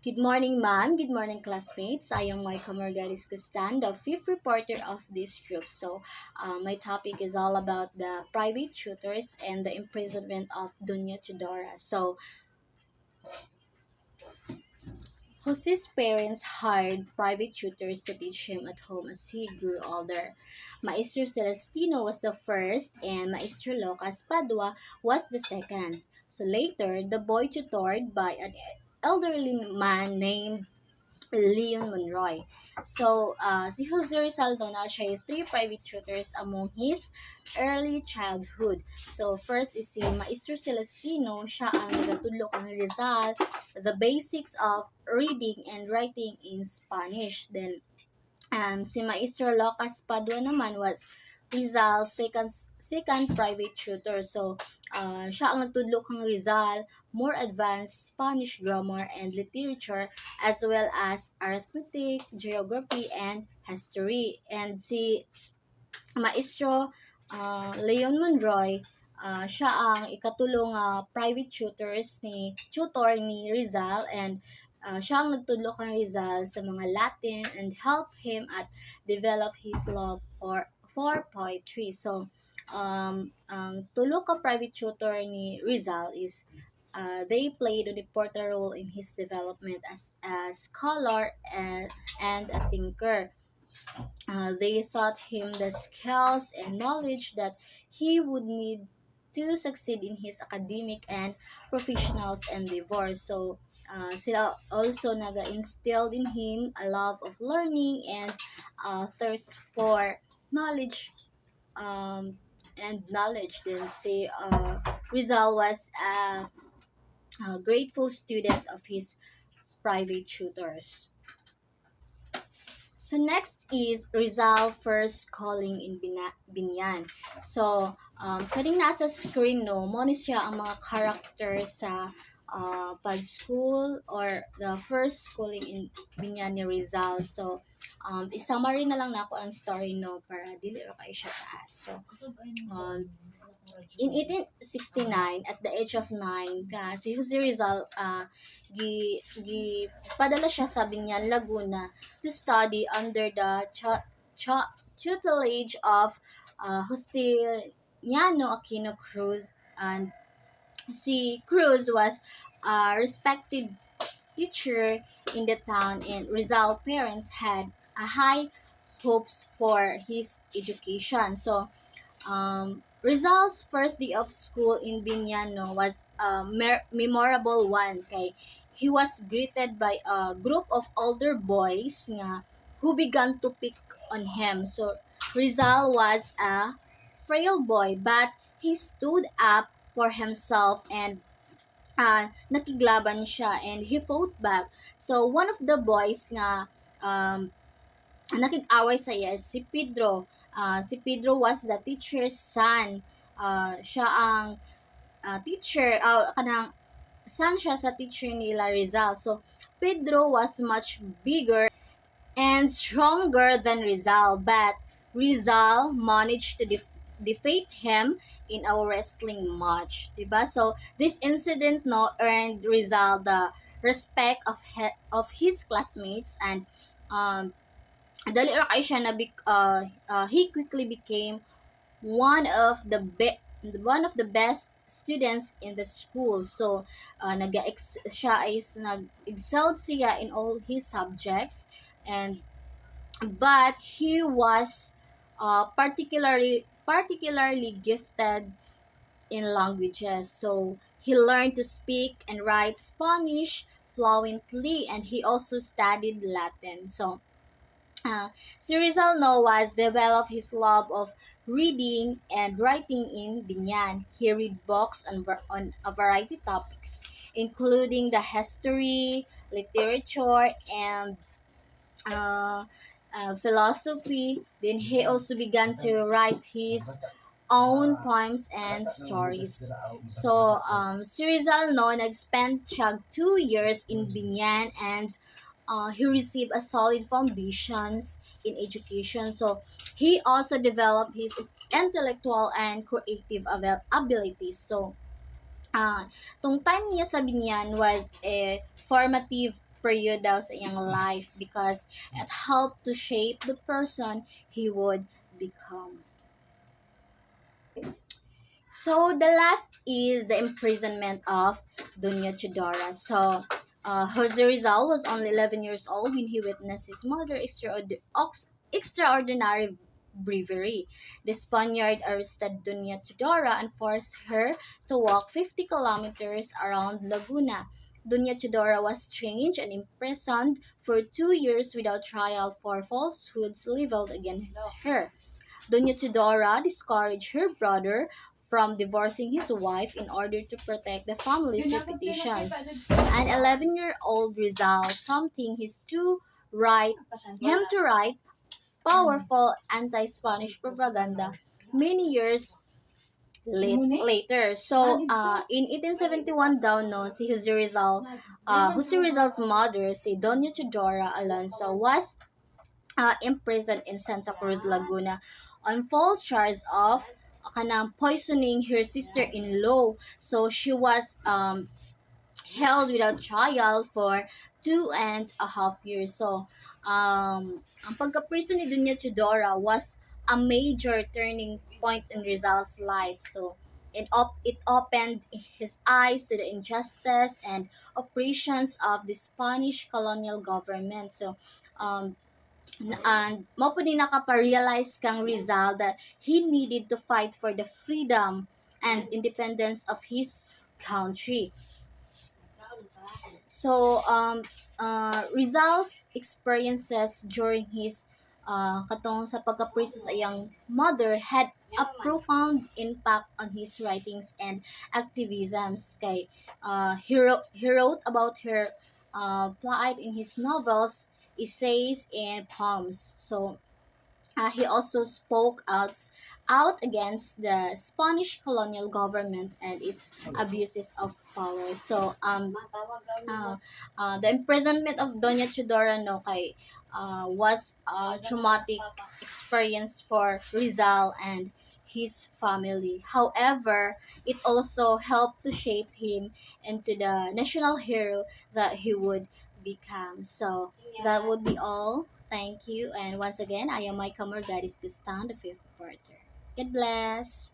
Good morning, ma'am. Good morning, classmates. I am Moica Margaris Gustan, the fifth reporter of this group. My topic is all about the private tutors and the imprisonment of Dunya Tudora. Jose's parents hired private tutors to teach him at home as he grew older. Maestro Celestino was the first, and Maestro Lucas Padua was the second. So later, the boy tutored by an elderly man named Leon Monroy. Si Jose Rizal daw na siya yung three private tutors among his early childhood. So, first is si Maestro Celestino, siya ang nagatudlo kang Rizal, the basics of reading and writing in Spanish. Then, si Maestro Lucas Padua naman was Rizal's second private tutor. Siya ang nagtudlo kang Rizal, more advanced Spanish grammar and literature as well as arithmetic, geography, and history. And si Maestro Leon Monroy, siya ang ikatulong private tutor ni Rizal, and siya ang nagtudlo kang Rizal sa mga Latin and help him at develop his love for poetry. Ang tulo ka private tutor ni Rizal is they played an important role in his development as a scholar and a thinker. They taught him the skills and knowledge that he would need to succeed in his academic and professional endeavors. Sila also naga-instilled in him a love of learning and thirst for knowledge knowledge. Then Rizal was a grateful student of his private tutors. So next is Rizal first calling in Binyan. Kaning nasa screen no, mo ni siya ang mga characters sa pag-school or the first schooling in Binyan ni Rizal. I-summary na lang nako ang story no para dili ra kay siya taas. Um, in 1869, at the age of 9, si Jose Rizal padala siya sa Binyan, Laguna to study under the tutelage of Justiniano Aquino Cruz. And si Cruz was a respected teacher in the town, and Rizal parents had a high hopes for his education. Rizal's first day of school in Binyano was a memorable one. He was greeted by a group of older boys who began to pick on him. So Rizal was a frail boy, but he stood up for himself and nakiglaban siya, and he fought back. So one of the boys um, nakig-away sa iya si Pedro. Si Pedro was the teacher's son. Siya ang teacher, kanang son siya sa teacher nila Rizal. So Pedro was much bigger and stronger than Rizal, but Rizal managed to defeat him in a wrestling match, diba? So this incident earned Rizal the respect of his classmates, and dali ra kay siya he quickly became one of the best students in the school. Siya is nag-excelled siya in all his subjects, and but he was particularly gifted in languages. So he learned to speak and write Spanish fluently, and he also studied Latin. Si Rizal Noas developed his love of reading and writing in Binyan. He read books on a variety of topics, including the history, literature, and philosophy. Then he also began to write his own poems and stories. Si Rizal nag-spend siya 2 years in Binyan, and he received a solid foundations in education. So he also developed his intellectual and creative abilities. Tong time niya sa Binyan was a formative period daw sa iyang life because it helped to shape the person he would become. So the last is the imprisonment of Doña Chidora. So Jose Rizal was only 11 years old when he witnessed his mother's extraordinary bravery. The Spaniard arrested Doña Chidora and forced her to walk 50 kilometers around Laguna. Doña Chidora was changed and imprisoned for 2 years without trial for falsehoods leveled against her. Doña Tudora discouraged her brother from divorcing his wife in order to protect the family's reputations. An 11-year-old Rizal prompting him to write powerful anti-Spanish propaganda many years later. So, in 1871 daw no, si Jose Rizal's mother, si Doña Tudora Alonso, was imprisoned in Santa Cruz, Laguna on false charges of kanang poisoning her sister-in-law. So she was held without trial for 2.5 years. So, ang pagka-prison ni Dunya Tudora was a major turning point in Rizal's life. So, it opened his eyes to the injustice and oppressions of the Spanish colonial government. So, um, and mo po din nakapa-realize kang Rizal that he needed to fight for the freedom and independence of his country. So, Rizal's experiences during his katong sa pagkapriso sa iyang mother had a profound impact on his writings and activisms. Kay, he wrote about her plight in his novels, essays, and poems. So, he also spoke out against the Spanish colonial government and its abuses of power. So, the imprisonment of Doña Chudora no kay was a traumatic experience for Rizal and his family. However, it also helped to shape him into the national hero that he would become. So that would be all. Thank you. And once again, I am Micah Morgadis Gustan, the fifth reporter. God bless.